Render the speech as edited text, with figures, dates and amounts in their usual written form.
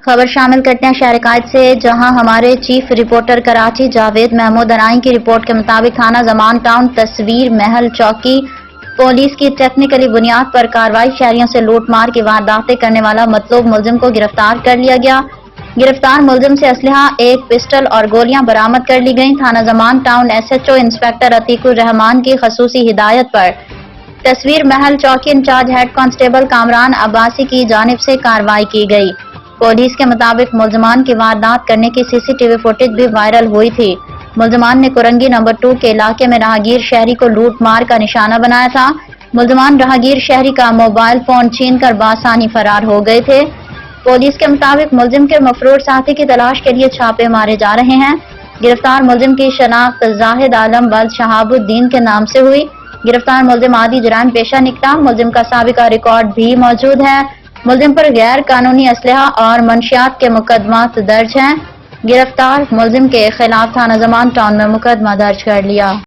خبر شامل کرتے ہیں شہر قائد سے، جہاں ہمارے چیف رپورٹر کراچی جاوید محمود ارائیں کی رپورٹ کے مطابق تھانہ زمان ٹاؤن تصویر محل چوکی پولیس کی ٹیکنیکلی بنیاد پر کارروائی شہریوں سے لوٹ مار کی وارداتیں کرنے والا مطلوب ملزم کو گرفتار کر لیا گیا۔ گرفتار ملزم سے اسلحہ، ایک پسٹل اور گولیاں برآمد کر لی گئیں۔ تھانہ Zaman town SHO inspector Atiq ur Rehman کی خصوصی ہدایت پر تصویر محل چوکی in charge head constable Kamran Abbasi کی جانب سے کارروائی کی گئی۔ پولیس کے مطابق ملزمان کی واردات کرنے کی CCTV فوٹیج بھی وائرل ہوئی تھی۔ ملزمان نے کورنگی نمبر 2 کے علاقے میں راہگیر شہری کو لوٹ مار کا نشانہ بنایا تھا۔ ملزمان راہگیر شہری کا موبائل فون چھین کر بآسانی فرار ہو گئے تھے۔ پولیس کے مطابق ملزم کے مفرور ساتھی کی تلاش کے لیے چھاپے مارے جا رہے ہیں۔ گرفتار ملزم کی شناخت زاہد عالم ولد شہاب الدین کے نام سے ہوئی۔ گرفتار ملزم عادی جرائم پیشہ نکلا۔ ملزم کا سابقہ ریکارڈ بھی موجود ہے۔ ملزم پر غیر قانونی اسلحہ اور منشیات کے مقدمات درج ہیں۔ گرفتار ملزم کے خلاف تھانہ زمان ٹاؤن میں مقدمہ درج کر لیا۔